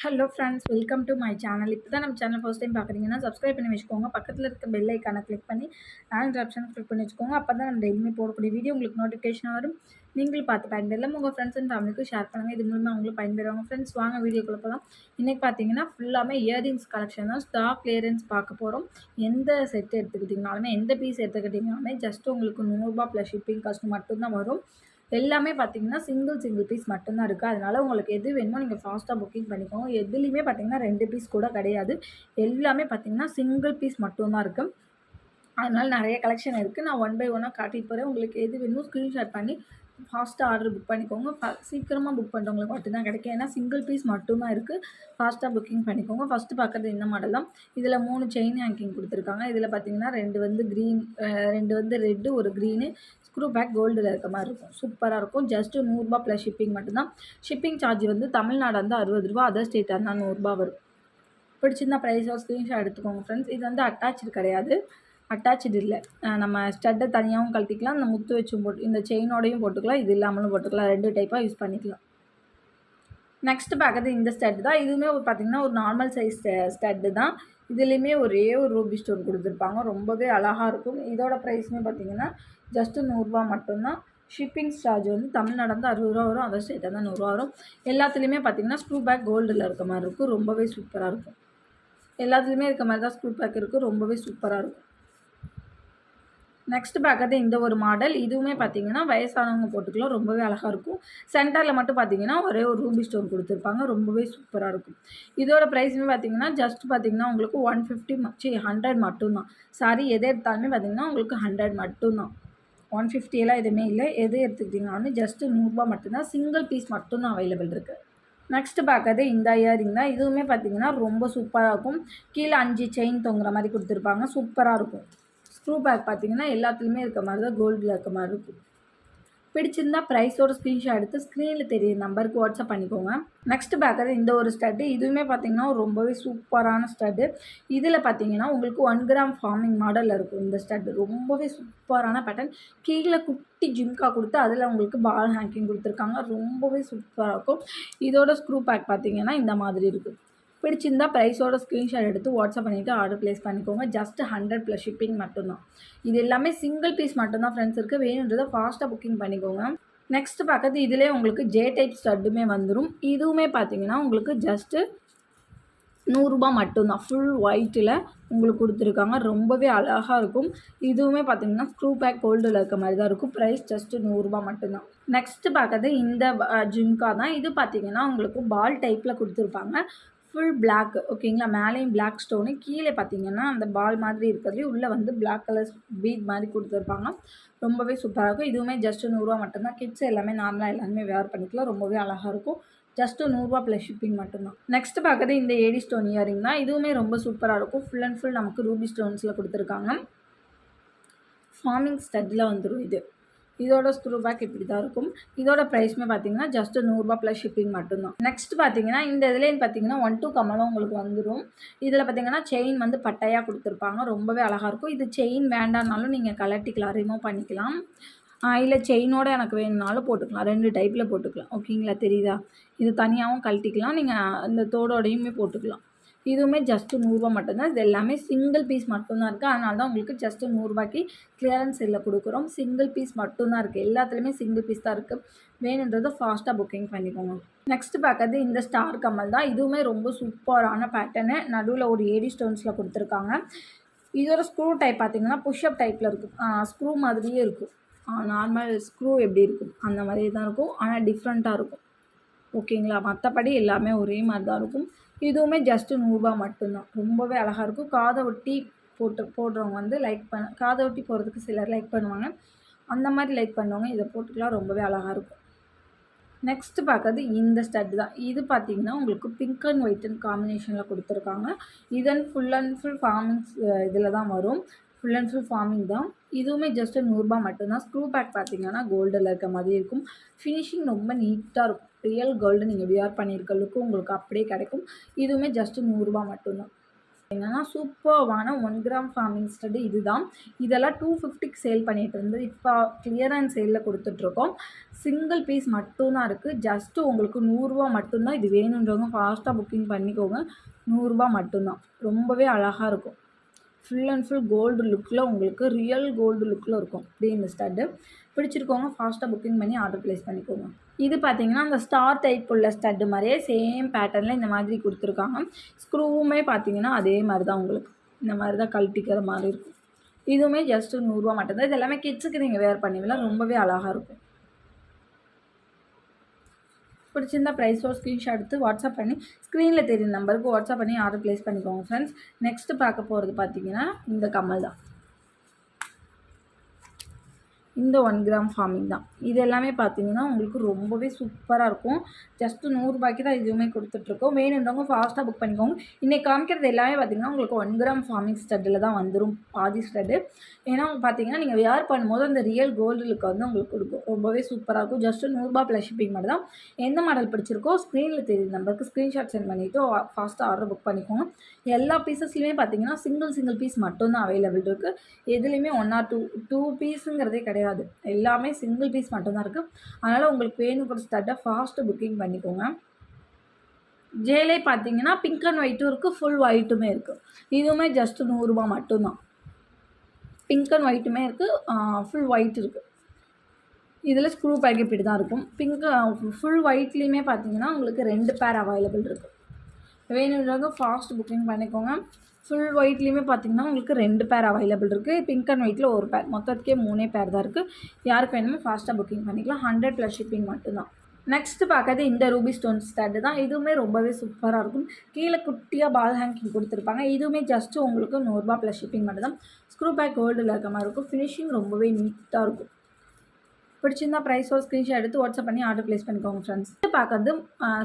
Hello friends, welcome to my channel. இப்போ தான் நம்ம சேனல் ஃபர்ஸ்ட் டைம் பார்க்குறீங்கன்னா சப்ஸ்கிரைப் பண்ணி வச்சுக்கோங்க. பக்கத்தில் இருக்க பெல் ஐக்கானை கிளிக் பண்ணி ஆல் ஆப்ஷன் கிளிக் பண்ணி வச்சுக்கோங்க. அப்போ தான் நம்ம டெய்லியுமே போடக்கூடிய வீடியோ உங்களுக்கு நோட்டிஃபிகேஷன் வரும். நீங்களும் பார்த்து பயன்பெறலாம். உங்கள் ஃப்ரெண்ட்ஸ் அண்ட் ஃபேமிலிக்கும் ஷேர் பண்ணுங்கள். இது மூலமாக அவங்களும் பயன்பெறுவாங்க. ஃப்ரெண்ட்ஸ், வாங்க வீடியோக்குள்ள போகலாம். இன்றைக்கி பார்த்தீங்கன்னா ஃபுல்லாமே இயரிங்ஸ் கலெக்ஷன் தான், ஸ்டாக் கிளியரன்ஸ் பார்க்க போகிறோம். எந்த செட் எடுத்துக்கிட்டிங்கனாலுமே, எந்த பீஸ் எடுத்துக்கிட்டிங்கனாலுமே ஜஸ்ட் உங்களுக்கு ரூ. 100 ப்ளஸ் ஷிப்பிங் காஸ்ட் மட்டும்தான் வரும். எல்லாமே பார்த்தீங்கன்னா சிங்கிள் பீஸ் மட்டும்தான் இருக்குது. அதனால் உங்களுக்கு எது வேணுமோ நீங்கள் ஃபாஸ்ட்டாக புக்கிங் பண்ணிக்கோங்க. எதுலேயுமே பார்த்தீங்கன்னா 2 பீஸ் கூட கிடையாது. எல்லாமே பார்த்தீங்கன்னா சிங்கிள் பீஸ் மட்டும்தான் இருக்குது. அதனால் நிறைய கலெக்ஷன் இருக்குது. நான் ஒன் பை ஒன்னாக காட்டிட்டு போகிறேன். உங்களுக்கு எது வேணுமோ ஸ்க்ரீன்ஷாட் பண்ணி ஃபாஸ்ட்டாக ஆர்டர் புக் பண்ணிக்கோங்க. சீக்கிரமாக புக் பண்ணுறவங்களுக்கு மட்டும்தான் கிடைக்கும். ஏன்னா சிங்கிள் பீஸ் மட்டும்தான் இருக்குது. ஃபாஸ்ட்டாக புக்கிங் பண்ணிக்கோங்க. ஃபஸ்ட்டு பார்க்குறது இந்த மாடல் தான். இதில் 3 செயின் ஹேங்கிங் கொடுத்துருக்காங்க. இதில் பார்த்தீங்கன்னா 2 வந்து க்ரீன், 2 வந்து ரெட்டு, ஒரு க்ரீனு, ஸ்க்ரூ பேக் கோல்டில் இருக்க மாதிரி இருக்கும். சூப்பராக இருக்கும். ஜஸ்ட்டு ரூ. 100 ப்ளஸ் ஷிப்பிங் மட்டும்தான். ஷிப்பிங் சார்ஜ் வந்து தமிழ்நாடு வந்து ரூ. 60, அதர் ஸ்டேட்டாக இருந்தால் ரூ. 100 வரும். பிடிச்சிருந்தா ப்ரைஸாக ஸ்க்ரீன்ஷாட் எடுத்துக்கோங்க ஃப்ரெண்ட்ஸ். இது வந்து அட்டாச்சு கிடையாது, அட்டாச்சு இல்லை. நம்ம ஸ்டட்டை தனியாகவும் கழட்டிக்கலாம், இந்த முத்து வச்சும் போட்டு இந்த செயினோடையும் போட்டுக்கலாம், இது இல்லாமலும் போட்டுக்கலாம். 2 டைப்பாக யூஸ் பண்ணிக்கலாம். நெக்ஸ்ட் பார்க்குறது இந்த ஸ்டட் தான். இதுவுமே பார்த்திங்கன்னா ஒரு நார்மல் சைஸ் ஸ்டட்டு தான். இதுலேயுமே ஒரே ஒரு ரூபி ஸ்டோன் கொடுத்துருப்பாங்க. ரொம்பவே அழகாக இருக்கும். இதோட ப்ரைஸுமே பார்த்திங்கன்னா ஜஸ்ட்டு ரூ. 100 மட்டும்தான். ஷிப்பிங் சார்ஜ் வந்து தமிழ்நாடு வந்து ரூ. 60 வரும், அதர் ஸ்டேட்டாக தான் ரூ. 100 வரும். எல்லாத்துலேயுமே பார்த்திங்கன்னா ஸ்க்ரூ பேக் கோல்டில் இருக்க மாதிரி இருக்கும். ரொம்பவே சூப்பராக இருக்கும். எல்லாத்துலேயுமே இருக்க மாதிரி தான் ஸ்க்ரூ பேக் இருக்குது. ரொம்பவே சூப்பராக இருக்கும். நெக்ஸ்ட் பார்க்குறது இந்த ஒரு மாடல். இதுவுமே பார்த்தீங்கன்னா வயசானவங்க போட்டுக்கலாம். ரொம்பவே அழகாக இருக்கும். சென்டரில் மட்டும் பார்த்தீங்கன்னா ஒரே ஒரு ரூபி ஸ்டோன் கொடுத்துருப்பாங்க. ரொம்பவே சூப்பராக இருக்கும். இதோட ப்ரைஸுமே பார்த்தீங்கன்னா ஜஸ்ட் பார்த்தீங்கன்னா உங்களுக்கு 100 மட்டும்தான். சாரி, எது எடுத்தாலுமே பார்த்தீங்கன்னா உங்களுக்கு 100 மட்டும்தான். 150 எல்லாம் எதுவுமே இல்லை. எது எடுத்துக்கிட்டிங்கனாலும் ஜஸ்ட்டு ரூ. 100 மட்டும்தான். சிங்கிள் பீஸ் மட்டும்தான் அவைலபிள் இருக்குது. நெக்ஸ்ட்டு பார்க்குறது இந்த இயரிங் தான். இதுவுமே பார்த்தீங்கன்னா ரொம்ப சூப்பராக இருக்கும். கீழே 5 செயின் தொங்குற மாதிரி கொடுத்துருப்பாங்க. சூப்பராக இருக்கும். ஸ்க்ரூ பேக் பார்த்தீங்கன்னா எல்லாத்துலேயுமே இருக்க மாதிரி தான் கோல்டில் இருக்க மாதிரி இருக்கும். பிடிச்சிருந்தா ப்ரைஸோட ஸ்க்ரீன்ஷாட் எடுத்து ஸ்க்ரீனில் தெரியுற நம்பருக்கு வாட்ஸ்அப் பண்ணிக்கோங்க. நெக்ஸ்ட்டு பார்க்குறது இந்த ஒரு ஸ்டட்டு. இதுவுமே பார்த்தீங்கன்னா ரொம்பவே சூப்பரான ஸ்டட்டு. இதில் பார்த்தீங்கன்னா உங்களுக்கு 1 கிராம் ஃபார்மிங் மாடலில் இருக்கும். இந்த ஸ்டட்டு ரொம்பவே சூப்பரான பேட்டர்ன். கீழே குட்டி ஜிம்கா கொடுத்து அதில் உங்களுக்கு பால் ஹேங்கிங் கொடுத்துருக்காங்க. ரொம்பவே சூப்பராக இருக்கும். இதோட ஸ்க்ரூ பேக் பார்த்தீங்கன்னா இந்த மாதிரி இருக்கும். பிடிச்சிருந்தா ப்ரைஸோட ஸ்க்ரீன்ஷாட் எடுத்து வாட்ஸ்அப் பண்ணிவிட்டு ஆர்டர் ப்ளேஸ் பண்ணிக்கோங்க. ஜஸ்ட் 100 ப்ளஸ் ஷிப்பிங் மட்டும்தான். இது எல்லாமே சிங்கிள் பீஸ் மட்டும்தான் ஃப்ரெண்ட்ஸ் இருக்குது. வேணுன்றதை ஃபாஸ்ட்டாக புக்கிங் பண்ணிக்கோங்க. நெக்ஸ்ட் பார்க்குறது இதிலே உங்களுக்கு ஜே டைப் ஸ்டட்டுமே வந்துடும். இதுவுமே பார்த்தீங்கன்னா உங்களுக்கு ஜஸ்ட்டு ரூ. 100 மட்டும்தான். ஃபுல் ஒயிட்டில் உங்களுக்கு கொடுத்துருக்காங்க. ரொம்பவே அழகாக இருக்கும். இதுவுமே பார்த்தீங்கன்னா ஸ்க்ரூ பேக் கோல்டில் இருக்க மாதிரி தான் இருக்கும். ப்ரைஸ் ஜஸ்ட்டு ரூ. 100 மட்டும்தான். நெக்ஸ்ட்டு பார்க்குறது இந்த ஜிம்கா தான். இது பார்த்தீங்கன்னா உங்களுக்கு பால் டைப்பில் கொடுத்துருப்பாங்க. ஃபுல் பிளாக், ஓகேங்களா. மேலேயும் பிளாக் ஸ்டோனு, கீழே பார்த்தீங்கன்னா அந்த பால் மாதிரி இருக்கிறதுலே உள்ளே வந்து பிளாக் கலர் பீட் மாதிரி கொடுத்துருப்பாங்க. ரொம்பவே சூப்பராக இருக்கும். இதுவுமே ஜஸ்ட்டு ரூ. 100 மட்டும்தான். கிட்ஸ் எல்லாமே நார்மலாக எல்லாருமே வேர் பண்ணிக்கலாம். ரொம்பவே அழகாக இருக்கும். ஜஸ்ட்டு ரூ. 100 ப்ளஸ் ஷிப்பிங் மட்டும்தான். நெக்ஸ்ட் பார்க்குறது இந்த ஏடி ஸ்டோன் இயரிங் தான். இதுவுமே ரொம்ப சூப்பராக இருக்கும். ஃபுல் அண்ட் ஃபுல் நமக்கு ரூபி ஸ்டோன்ஸில் கொடுத்துருக்காங்க. ஃபார்மிங் ஸ்டட்டில் வந்துடும் இது. இதோட ஸ்க்ரூ பேக் இப்படி தான் இருக்கும். இதோட ப்ரைஸுமே பார்த்தீங்கன்னா ஜஸ்ட்டு ரூ. 100 ப்ளஸ் ஷிப்பிங் மட்டும்தான். நெக்ஸ்ட் பார்த்தீங்கன்னா இந்த இதுலேயும் பார்த்தீங்கன்னா 1-2 கம்மலும் உங்களுக்கு வந்துடும். இதில் பார்த்தீங்கன்னா செயின் வந்து பட்டையாக கொடுத்துருப்பாங்க. ரொம்பவே அழகாக இருக்கும். இது செயின் வேண்டானாலும் நீங்கள் கலட்டிக்கலாம், ரிமூவ் பண்ணிக்கலாம். இல்லை செயினோடு எனக்கு வேணுனாலும் போட்டுக்கலாம். 2 டைப்பில் போட்டுக்கலாம். ஓகேங்களா, தெரியுதா. இது தனியாகவும் கழட்டிக்கலாம், நீங்கள் இந்த தோடோடையுமே போட்டுக்கலாம். இதுவுமே ஜஸ்ட்டு ரூ. 100 மட்டும்தான். இது எல்லாமே சிங்கிள் பீஸ் மட்டும்தான் இருக்குது. அதனால தான் உங்களுக்கு ஜஸ்ட்டு ரூ. 100க்கு கிளியரன்ஸ் சேலில் கொடுக்குறோம். சிங்கிள் பீஸ் மட்டும்தான் இருக்குது. எல்லாத்துலேயுமே சிங்கிள் பீஸ் தான் இருக்குது. வேணுன்றதை ஃபாஸ்ட்டாக புக்கிங் பண்ணிக்கோங்க. நெக்ஸ்ட்டு பார்க்குறது இந்த ஸ்டார் கம்மல் தான். இதுவுமே ரொம்ப சூப்பரான பேட்டர்னு. நடுவில் ஒரு ஏடி ஸ்டோன்ஸில் கொடுத்துருக்காங்க. இதோட ஸ்க்ரூ டைப் பார்த்தீங்கன்னா புஷ்அப் டைப்பில் இருக்கும். ஸ்க்ரூ மாதிரியே இருக்கும். நார்மல் ஸ்க்ரூ எப்படி இருக்கும் அந்த மாதிரியே தான் இருக்கும். ஆனால் டிஃப்ரெண்ட்டாக இருக்கும். ஓகேங்களா. மற்றபடி எல்லாமே ஒரே மாதிரி தான் இருக்கும். இதுவுமே ஜஸ்ட்டு ரூ. 100 மட்டும்தான். ரொம்பவே அழகாக இருக்கும். காதை ஒட்டி போடுறவங்க வந்து காதை ஒட்டி போடுறதுக்கு சிலர் லைக் பண்ணுவாங்க. அந்த மாதிரி லைக் பண்ணுவாங்க. இதை போட்டுக்கலாம். ரொம்பவே அழகாக இருக்கும். நெக்ஸ்ட்டு பார்க்குறது இந்த ஸ்டட் தான். இது பார்த்தீங்கன்னா உங்களுக்கு பிங்க் அண்ட் ஒயிட் அண்ட் காம்பினேஷனில் கொடுத்துருக்காங்க. இதன் ஃபுல் அண்ட் ஃபுல் ஃபார்மிங்ஸ் இதில் தான் வரும். ஃபுல் அண்ட் ஃபுல் ஃபார்மிங் தான். இதுவுமே ஜஸ்ட்டு ரூ. 100 மட்டும்தான். ஸ்க்ரூ பேக் பார்த்தீங்கன்னா கோல்டில் இருக்க மாதிரி இருக்கும். ஃபினிஷிங் ரொம்ப நீட்டாக இருக்கும். ரியல் கோல்டு நீங்கள் வியர் பண்ணியிருக்க லுக்கு உங்களுக்கு அப்படியே கிடைக்கும். இதுவுமே ஜஸ்ட்டு ரூ. 100 மட்டும்தான். என்னன்னா சூப்பர்வான 1 கிராம் ஃபார்மிங் ஸ்டட் இதுதான். இதெல்லாம் 250க்கு சேல் பண்ணிட்டு இருந்தது. இப்போ கிளியரன்ஸ் சேல்ல குடுத்துட்ருக்கோம். சிங்கிள் பீஸ் மட்டும் தான் இருக்கு. ஜஸ்ட் உங்களுக்கு ரூ. 100 மட்டும் தான். இது வேணுன்றவங்க ஃபாஸ்ட்டா புக்கிங் பண்ணிக்கோங்க. ரூ. 100 மட்டும் தான். ரொம்பவே அழகா இருக்கும். ஃபுல் அண்ட் ஃபுல் கோல்டு லுக்கில் உங்களுக்கு ரியல் கோல்டு லுக்கில் இருக்கும். அப்படியே இந்த ஸ்டட்டு பிடிச்சிருக்கவங்க ஃபாஸ்ட்டாக புக்கிங் பண்ணி ஆர்டர் ப்ளேஸ் பண்ணிக்கோங்க. இது பார்த்தீங்கன்னா அந்த ஸ்டார் டைப் உள்ள ஸ்டட்டு மாதிரியே சேம் பேட்டர்னில் இந்த மாதிரி கொடுத்துருக்காங்க. ஸ்க்ரூவுமே பார்த்தீங்கன்னா அதே மாதிரி தான் உங்களுக்கு இந்த மாதிரி தான் கழட்டிக்கிற மாதிரி இருக்கும். இதுவுமே ஜஸ்ட்டு ரூ. 100 மட்டும்தான். இது எல்லாமே கிட்ஸுக்கு நீங்கள் வேர் பண்ணுவீங்களா, ரொம்பவே அழகாக இருக்கும். பிடிச்சிருந்தா ப்ரைஸோட ஸ்க்ரீன்ஷாட் எடுத்து வாட்ஸ்அப் பண்ணி ஸ்க்ரீனில் தெரியும் நம்பருக்கு வாட்ஸ்அப் பண்ணி ஆர்டர் ப்ளேஸ் பண்ணிக்கோங்க ஃப்ரெண்ட்ஸ். நெக்ஸ்ட்டு பார்க்க போகிறது பார்த்தீங்கன்னா இந்த கம்மல் தான். இந்த 1 கிராம் ஃபார்மிங் தான். இது எல்லாமே பார்த்தீங்கன்னா உங்களுக்கு ரொம்பவே சூப்பராக இருக்கும். ஜஸ்ட் ரூ. 100 தான் இதுவுமே கொடுத்துட்ருக்கோம். வேணுன்றவங்க ஃபாஸ்ட்டாக புக் பண்ணிக்கோங்க. இன்றைக்கி காமிக்கிறது எல்லாமே பார்த்தீங்கன்னா உங்களுக்கு 1 கிராம் ஃபார்மிங் ஸ்டட்டில் தான் வந்துடும் பாதி ஸ்டட்டு. ஏன்னா பார்த்தீங்கன்னா நீங்கள் வியர் பண்ணும்போது அந்த ரியல் கோல்டு லுக் வந்து உங்களுக்கு கொடுக்கும். ரொம்பவே சூப்பராக இருக்கும். ஜஸ்ட் ரூ. 100 ப்ளஸ் ஷிப்பிங் மட்டும் தான். எந்த மாடல் பிடிச்சிருக்கோ ஸ்க்ரீனில் தெரியும் நம்பருக்கு ஸ்க்ரீன்ஷாட் சென்ட் பண்ணிவிட்டு ஃபாஸ்ட்டாக ஆர்டர் புக் பண்ணிக்கோங்க. எல்லா பீசஸ்லையுமே பார்த்தீங்கன்னா சிங்கிள் பீஸ் மட்டும் தான் அவைலபிள் இருக்குது. எதுலேயுமே 1 ஆர் 2 பீஸுங்கிறதே கிடையாது. எல்லாமே சிங்கிள் பீஸ் மட்டும்தான் இருக்குது. அதனால் உங்களுக்கு வேணுங்கிற ஸ்டட்டை ஃபாஸ்ட்டு புக்கிங் பண்ணிக்கோங்க. ஜேலே பார்த்தீங்கன்னா பிங்க் அண்ட் ஒயிட்டும் இருக்குது, ஃபுல் ஒயிட்டுமே இருக்குது. இதுவுமே ஜஸ்ட் ரூ. 100 மட்டும்தான். பிங்க் அண்ட் ஒயிட்டுமே இருக்குது, ஃபுல் ஒயிட் இருக்குது. இதில் ஸ்க்ரூ பேக் இப்படி தான் இருக்கும். ஃபுல் ஒயிட்லேயுமே பார்த்தீங்கன்னா உங்களுக்கு 2 பேர் அவைலபிள் இருக்குது. வேணுன்றவங்க ஃபாஸ்ட் புக்கிங் பண்ணிக்கோங்க. ஃபுல் ஒயிட்லேயுமே பார்த்தீங்கன்னா உங்களுக்கு 2 பேர் அவைலபிள் இருக்குது. பிங்க் அண்ட் ஒயிட்டில் 1 பேர், மொத்தத்துக்கே 3 பேர் தான் இருக்குது. யாருக்கு வேணுமோ ஃபாஸ்ட்டாக புக்கிங் பண்ணிக்கலாம். 100 ப்ளஸ் ஷிப்பிங் மட்டும்தான். நெக்ஸ்ட்டு பார்க்கறது இந்த ரூபி ஸ்டோன் ஸ்டட்டு தான். இதுவுமே ரொம்பவே சூப்பராக இருக்கும். கீழே குட்டியாக பால் ஹேங்கிங் கொடுத்துருப்பாங்க. இதுவுமே ஜஸ்ட்டு உங்களுக்கு ரூ. 100 ப்ளஸ் ஷிப்பிங் மட்டும் தான். ஸ்க்ரூ பேக் கோல்டில் இருக்க மாதிரி இருக்கும். ஃபினிஷிங் ரொம்பவே நீட்டாக இருக்கும். பிடிச்சிருந்தா ப்ரைஸோட ஸ்க்ரீன்ஷாட் எடுத்து வாட்ஸ்அப் பண்ணி ஆர்டர் ப்ளேஸ் பண்ணிக்கோங்க ஃப்ரெண்ட்ஸ். பார்க்கறது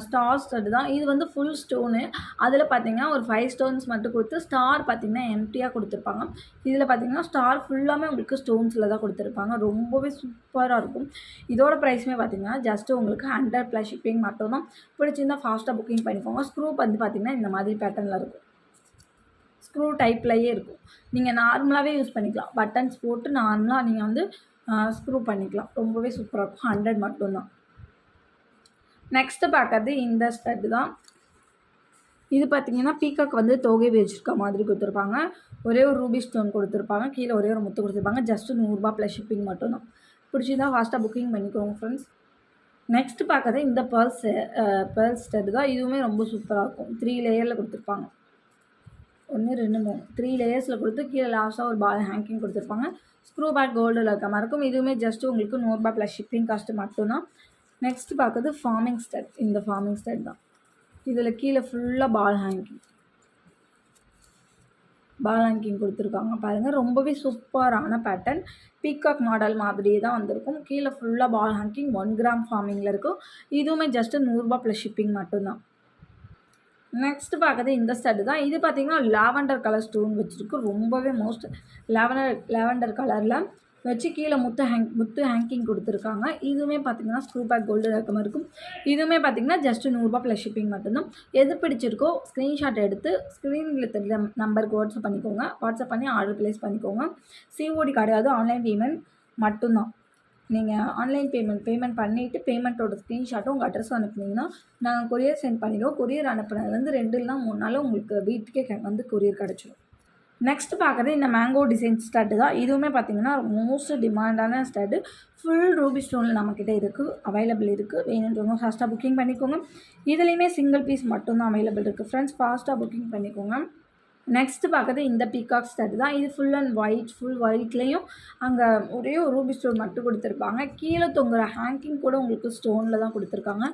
ஸ்டார் ஸ்டட் தான். இது வந்து ஃபுல் ஸ்டோனு. அதில் பார்த்தீங்கன்னா ஒரு 5 ஸ்டோன்ஸ் மட்டும் கொடுத்து ஸ்டார் பார்த்தீங்கன்னா எம்டியாக கொடுத்துருப்பாங்க. இதில் பார்த்தீங்கன்னா ஸ்டார் ஃபுல்லாமே உங்களுக்கு ஸ்டோன்ஸில் தான் கொடுத்துருப்பாங்க. ரொம்பவே சூப்பராக இருக்கும். இதோட ப்ரைஸுமே பார்த்தீங்கன்னா ஜஸ்ட்டு உங்களுக்கு 100 ப்ளஸ் ஷிப்பிங் மட்டும் தான். பிடிச்சிருந்தா ஃபாஸ்ட்டாக புக்கிங் பண்ணிக்கோங்க. ஸ்க்ரூ வந்து பார்த்தீங்கன்னா இந்த மாதிரி பேட்டர்னில் இருக்கும். ஸ்க்ரூ டைப்லையே இருக்கும். நீங்கள் நார்மலாகவே யூஸ் பண்ணிக்கலாம். பட்டன்ஸ் போட்டு நார்மலாக நீங்கள் வந்து ஸ்க்ரூ பண்ணிக்கலாம். ரொம்பவே சூப்பராக இருக்கும். 100 மட்டும்தான். நெக்ஸ்ட்டு பார்க்கறது இந்த ஸ்டட்டு தான். இது பார்த்தீங்கன்னா பீகாக் வந்து தொகை வச்சுருக்க மாதிரி கொடுத்துருப்பாங்க. ஒரே ஒரு ரூபி ஸ்டோன் கொடுத்துருப்பாங்க. கீழே ஒரே ஒரு முத்து கொடுத்துருப்பாங்க. ஜஸ்ட்டு ரூ. 100 ப்ளஸ் ஷிப்பிங் மட்டும்தான். பிடிச்சிருந்தா ஃபாஸ்ட்டாக புக்கிங் பண்ணிக்கோங்க ஃப்ரெண்ட்ஸ். நெக்ஸ்ட்டு பார்க்கறது இந்த பேர்ல் ஸ்டட்டு தான். இதுவுமே ரொம்ப சூப்பராக இருக்கும். 3 லேயரில் கொடுத்துருப்பாங்க. 1 2 3 3 லேயர்ஸில் கொடுத்து கீழே லாஸ்ட்டாக ஒரு பால் ஹேங்கிங் கொடுத்துருப்பாங்க. ஸ்க்ரூ பேக் கோல்டில் இருக்க மாதிரி இருக்கும். இதுவுமே ஜஸ்ட்டு உங்களுக்கு ரூ. 100 ப்ளஸ் ஷிப்பிங் காஸ்ட்டு மட்டும்தான். நெக்ஸ்ட்டு பார்க்குறது ஃபார்மிங் ஸ்டட். இந்த ஃபார்மிங் ஸ்டட் தான். இதில் கீழே ஃபுல்லாக பால் ஹேங்கிங் கொடுத்துருக்காங்க பாருங்கள். ரொம்பவே சூப்பரான பேட்டர்ன். பீகாக் மாடல் மாதிரியே தான் வந்திருக்கும். கீழே ஃபுல்லாக பால் ஹேங்கிங் 1 கிராம் ஃபார்மிங்கில் இருக்கும். இதுவுமே ஜஸ்ட்டு ரூ. 100 ப்ளஸ் ஷிப்பிங் மட்டும்தான். நெக்ஸ்ட்டு பார்க்குறது இந்த ஸ்டட்டு தான். இது பார்த்தீங்கன்னா லாவெண்டர் கலர் ஸ்டோன் வச்சுருக்கு. ரொம்பவே மோஸ்ட் லாவெண்டர் கலரில் வச்சு கீழே முத்து ஹேங்கிங் கொடுத்துருக்காங்க. இதுவுமே பார்த்தீங்கன்னா ஸ்க்ரூ பேக் கோல்டு இருக்க மாதிரி இருக்கும். இதுவுமே பார்த்தீங்கன்னா ஜஸ்ட்டு ரூ. 100 ப்ளஸ் ஷிப்பிங் மட்டும்தான். எது பிடிச்சிருக்கோ ஸ்க்ரீன்ஷாட் எடுத்து ஸ்க்ரீனில் தெரிய நம்பருக்கு வாட்ஸ்அப் பண்ணிக்கோங்க. வாட்ஸ்அப் பண்ணி ஆர்டர் ப்ளேஸ் பண்ணிக்கோங்க. சிஓடி கிடையாது, ஆன்லைன் பேமெண்ட் மட்டும்தான். நீங்கள் ஆன்லைன் பேமெண்ட் பண்ணிவிட்டு பேமெண்ட்டோட ஸ்க்ரீன்ஷாட்டும் உங்கள் அட்ரஸும் அனுப்புனீங்கன்னா நாங்கள் கொரியர் சென்ட் பண்ணிடுவோம். கொரியர் அனுப்புனதுலேருந்து 2 இல்லைனா 3 நாளில் உங்களுக்கு வீட்டுக்கே வந்து கொரியர் கிடச்சிடும். நெக்ஸ்ட்டு பார்க்குறது இந்த மேங்கோ டிசைன் ஸ்டட்டு தான். இதுவுமே பார்த்தீங்கன்னா மோஸ்ட் டிமாண்டான ஸ்டட்டு. ஃபுல் ரூபி ஸ்டோனில் நம்மக்கிட்ட இருக்குது, அவைலபிள் இருக்குது. வேணுன்றவங்க ஃபாஸ்ட்டாக புக்கிங் பண்ணிக்கோங்க. இதுலேயுமே சிங்கிள் பீஸ் மட்டும்தான் அவைலபிள் இருக்குது ஃப்ரெண்ட்ஸ். ஃபாஸ்ட்டாக புக்கிங் பண்ணிக்கோங்க. நெக்ஸ்ட்டு பார்க்குறது இந்த பீகாக் ஸ்டட் தான். இது ஃபுல் ஒயிட்லேயும் அங்கே ஒரே ஒரு ரூபி ஸ்டோன் மட்டும் கொடுத்துருப்பாங்க. கீழே தொங்குற ஹேங்கிங் கூட உங்களுக்கு ஸ்டோனில் தான் கொடுத்துருக்காங்க.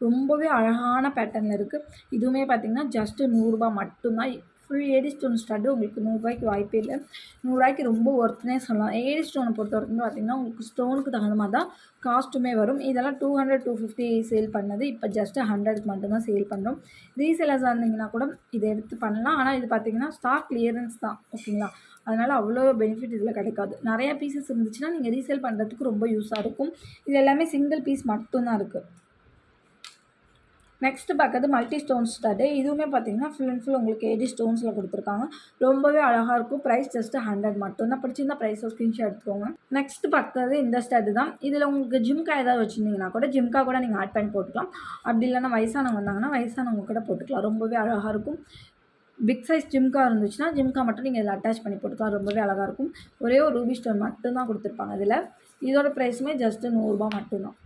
ரொம்பவே அழகான பேட்டர்னில் இருக்குது. இதுவுமே பார்த்திங்கன்னா ஜஸ்ட்டு ரூ. 100 மட்டும்தான். ஃபுல் ஏடி ஸ்டோன் ஸ்டட்டு உங்களுக்கு ரூ. 100 வாய்ப்பே இல்லை. ரூ. 100 ரொம்ப ஒர்த்துனே சொல்லலாம். ஏடி ஸ்டோனை பொறுத்த வரைக்கும் பார்த்திங்கன்னா உங்களுக்கு ஸ்டோனுக்கு தகுந்த மாதிரி தான் காஸ்ட்டுமே வரும். இதெல்லாம் 200 250 சேல் பண்ணது. இப்போ ஜஸ்ட்டு 100க்கு மட்டும்தான் சேல் பண்ணுறோம். ரீசேலர்ஸாக இருந்தீங்கன்னா கூட இதை எடுத்து பண்ணலாம். ஆனால் இது பார்த்திங்கன்னா ஸ்டாக் கிளியரன்ஸ் தான், ஓகேங்களா? அதனால் அவ்வளோ பெனிஃபிட் இதில் கிடைக்காது. நிறையா பீசஸ் இருந்துச்சுன்னா நீங்கள் ரீசேல் பண்ணுறதுக்கு ரொம்ப யூஸாக இருக்கும். இது எல்லாமே சிங்கிள் பீஸ் மட்டும்தான் இருக்குது. நெக்ஸ்ட்டு பார்க்கறது மல்டி ஸ்டோன் ஸ்டட்டு. இதுவுமே பார்த்தீங்கன்னா, ஃபுல் அண்ட் ஃபுல் உங்களுக்கு ஏடி ஸ்டோன்ஸில் கொடுத்துருக்காங்க. ரொம்பவே அழகாக இருக்கும். ப்ரைஸ் ஜஸ்ட் 100 மட்டும் தான். பிடிச்சிருந்தா ப்ரைஸை ஸ்க்ரீன்ஷாட் எடுத்துக்கோங்க. நெக்ஸ்ட் பார்க்கறது இந்த ஸ்டட்டு தான். இதில் உங்களுக்கு ஜிம்கா ஏதாவது வச்சுருந்தீங்கன்னா கூட ஜிம்கா கூட நீங்கள் ஆட் பண்ணி போட்டுக்கலாம். அப்படி இல்லைன்னா வயசானவங்க வந்தாங்கன்னா வயசானவங்க கூட போட்டுக்கலாம். ரொம்பவே அழகாக இருக்கும். பிக் சைஸ் ஜிம்கா இருந்துச்சுன்னா ஜிம்கா மட்டும் நீங்கள் இதில் அட்டாச் பண்ணி போட்டுக்கலாம். ரொம்பவே அழகாக இருக்கும். ஒரே ஒரு ரூபி ஸ்டோன் மட்டும் தான் கொடுத்துருப்பாங்க இதில். இதோட ப்ரைஸுமே ஜஸ்ட்டு 100 ரூபா மட்டும்தான்.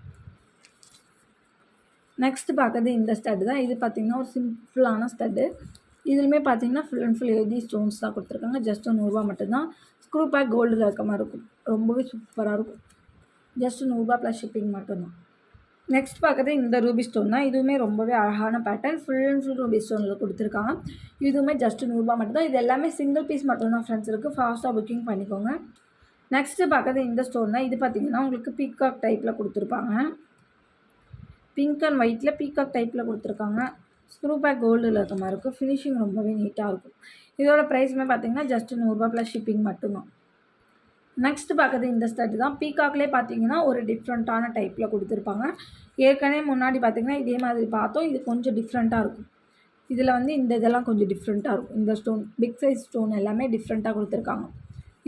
நெக்ஸ்ட் பார்க்கறது இந்த ஸ்டட்டு தான். இது பார்த்திங்கன்னா ஒரு சிம்பிளான ஸ்டட்டு. இதுலையுமே பார்த்தீங்கன்னா full and full AD stones தான் கொடுத்துருக்காங்க. ஜஸ்ட் 100 ரூபா மட்டும்தான். ஸ்க்ரூ பேக் கோல்டில் இருக்க மாதிரி இருக்கும். ரொம்பவே சூப்பராக இருக்கும். ஜஸ்ட் 100 ரூபா ப்ளஸ் ஷிப்பிங் மட்டும்தான். நெக்ஸ்ட் பார்க்கறது இந்த ரூபி ஸ்டோன் தான். இதுவுமே ரொம்பவே அழகான pattern. Full and full ruby ஸ்டோனில் கொடுத்துருக்காங்க. இதுவுமே ஜஸ்ட் 100 ரூபா மட்டும்தான். இது எல்லாமே சிங்கிள் பீஸ் மட்டும்தான் ஃப்ரெண்ட்ஸ் இருக்குது. ஃபாஸ்ட்டாக புக்கிங் பண்ணிக்கோங்க. நெக்ஸ்ட்டு பார்க்கறது இந்த ஸ்டோன் தான். இது பார்த்திங்கன்னா உங்களுக்கு பீகாக் டைப்பில் கொடுத்துருப்பாங்க. பிங்க் அண்ட் ஒயிட்டில் பீகாக் டைப்பில் கொடுத்துருக்காங்க. ஸ்க்ரூ பேக் கோல்டில் இருக்க மாதிரி இருக்கும். ஃபினிஷிங் ரொம்பவே நீட்டாக இருக்கும். இதோட ப்ரைஸுமே பார்த்திங்கன்னா ஜஸ்ட் 100 ரூபா ப்ளஸ் ஷிப்பிங் மட்டும்தான். நெக்ஸ்ட் பார்க்குறது இந்த ஸ்டட்டு தான். பீகாக்லேயே பார்த்தீங்கன்னா ஒரு டிஃப்ரெண்ட்டான டைப்பில் கொடுத்துருப்பாங்க. ஏற்கனவே முன்னாடி பார்த்திங்கன்னா இதே மாதிரி பார்த்தோம். இது கொஞ்சம் டிஃப்ரெண்ட்டாக இருக்கும். இதில் வந்து இந்த இதெல்லாம் கொஞ்சம் டிஃப்ரெண்ட்டாக இருக்கும். இந்த ஸ்டோன் பிக் சைஸ் ஸ்டோன் எல்லாமே டிஃப்ரெண்ட்டாக கொடுத்துருக்காங்க.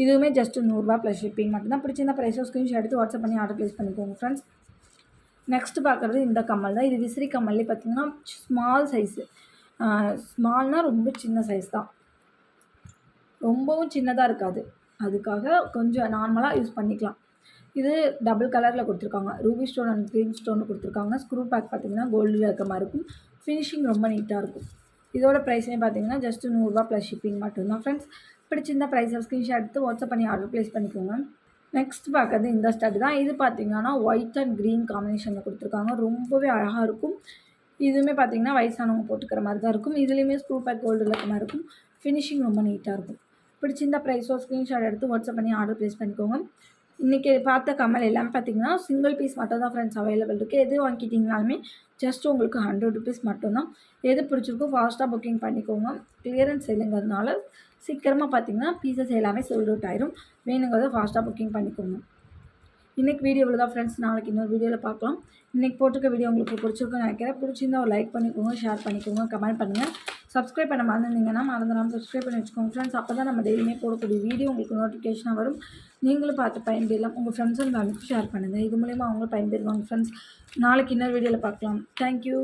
இதுவுமே ஜஸ்ட் 100 ரூபா ப்ளஸ் ஷிப்பிங் மட்டும்தான். பிடிச்சிருந்தா ப்ரைஸை ஸ்க்ரீன்ஷாட் எடுத்து வாட்ஸ்அப் பண்ணி ஆர்டர் ப்ளேஸ் பண்ணிக்கோங்க ஃப்ரெண்ட்ஸ். நெக்ஸ்ட்டு பார்க்குறது இந்த கம்மல் தான். இது விசிறி கம்மல்லே பார்த்திங்கன்னா ஸ்மால் சைஸு. ஸ்மால்னால் ரொம்ப சின்ன சைஸ் தான். ரொம்பவும் சின்னதாக இருக்காது. அதுக்காக கொஞ்சம் நார்மலாக யூஸ் பண்ணிக்கலாம். இது டபுள் கலரில் கொடுத்துருக்காங்க. Ruby stone and green stone கொடுத்துருக்காங்க. ஸ்க்ரூ பேக் பார்த்திங்கன்னா கோல்டில் இருக்க மாதிரி இருக்கும். ஃபினிஷிங் ரொம்ப நீட்டாக இருக்கும். இதோட ப்ரைஸே பார்த்திங்கன்னா ஜஸ்ட் 100 ரூபா ப்ளஸ் ஷிப்பிங் மட்டும்தான் ஃப்ரெண்ட்ஸ். பிடிச்சிருந்தா ப்ரைஸை ஸ்க்ரீன்ஷாட் எடுத்து வாட்ஸ்அப் பண்ணி ஆர்டர் ப்ளேஸ் பண்ணிக்கோங்க. நெக்ஸ்ட் பார்க்கறது இந்த ஸ்டட்டு தான். இது பார்த்திங்கன்னா ஒயிட் அண்ட் க்ரீன் காம்பினேஷனில் கொடுத்துருக்காங்க. ரொம்பவே அழகாக இருக்கும். இதுவுமே பார்த்திங்கன்னா வயசானவங்க போட்டுக்கிற மாதிரி தான் இருக்கும். இதுலேயுமே ஸ்க்ரூ பேக் கோல்டில் இருக்க மாதிரி இருக்கும். ஃபினிஷிங் ரொம்ப நீட்டாக இருக்கும். பிடிச்சிருந்தா ப்ரைஸோ ஸ்க்ரீன்ஷாட் எடுத்து வாட்ஸ்அப் பண்ணி ஆர்டர் ப்ளேஸ் பண்ணிக்கோங்க. இன்றைக்கி பார்த்த கம்மல் எல்லாமே பார்த்திங்கன்னா சிங்கிள் பீஸ் மட்டும் தான் ஃப்ரெண்ட்ஸ் அவைலபிள் இருக்குது. எது வாங்கிட்டிங்கனாலுமே ஜஸ்ட் உங்களுக்கு 100 ருபீஸ் மட்டும்தான். எது பிடிச்சிருக்கோ ஃபாஸ்ட்டாக புக்கிங் பண்ணிக்கோங்க. கிளியரன்ஸ் சேலுங்கிறதுனால சீக்கிரமாக பார்த்திங்கன்னா பீசஸ் எல்லாமே சோல்ட் அவுட் ஆயிரும். வேணுங்கிறத ஃபாஸ்ட்டாக புக்கிங் பண்ணிக்கோங்க. இன்றைக்கி வீடியோ இவ்வளோ தான் ஃப்ரெண்ட்ஸ். நாளைக்கு இன்னொரு வீடியோவில் பார்க்கலாம். இன்றைக்கி போட்டிருக்க வீடியோ உங்களுக்கு பிடிச்சிருக்குன்னு நினைக்கிறேன். பிடிச்சிருந்தா ஒரு லைக் பண்ணிக்கோங்க, ஷேர் பண்ணிக்கோங்க, கமெண்ட் பண்ணுங்கள். சப்ஸ்கிரைப் பண்ண மறந்துருந்தீங்கன்னா மறந்துடாமல் சப்ஸ்கிரைப் பண்ணி வச்சுக்கோங்க ஃப்ரெண்ட்ஸ். அப்போ தான் நம்ம டெய்லியுமே போடக்கூடிய வீடியோ உங்களுக்கு நோட்டிஃபிகேஷனாக வரும். நீங்களும் பார்த்து பயன்பெறலாம். உங்கள் ஃப்ரெண்ட்ஸ் அண்ட் ஃபேமிலிக்கு ஷேர் பண்ணுங்கள். இது மூலமா அவங்களும் பயன்பெறுவாங்க ஃப்ரெண்ட்ஸ். நாளைக்கு இன்னொரு வீடியோவில் பார்க்கலாம். தேங்க்யூ.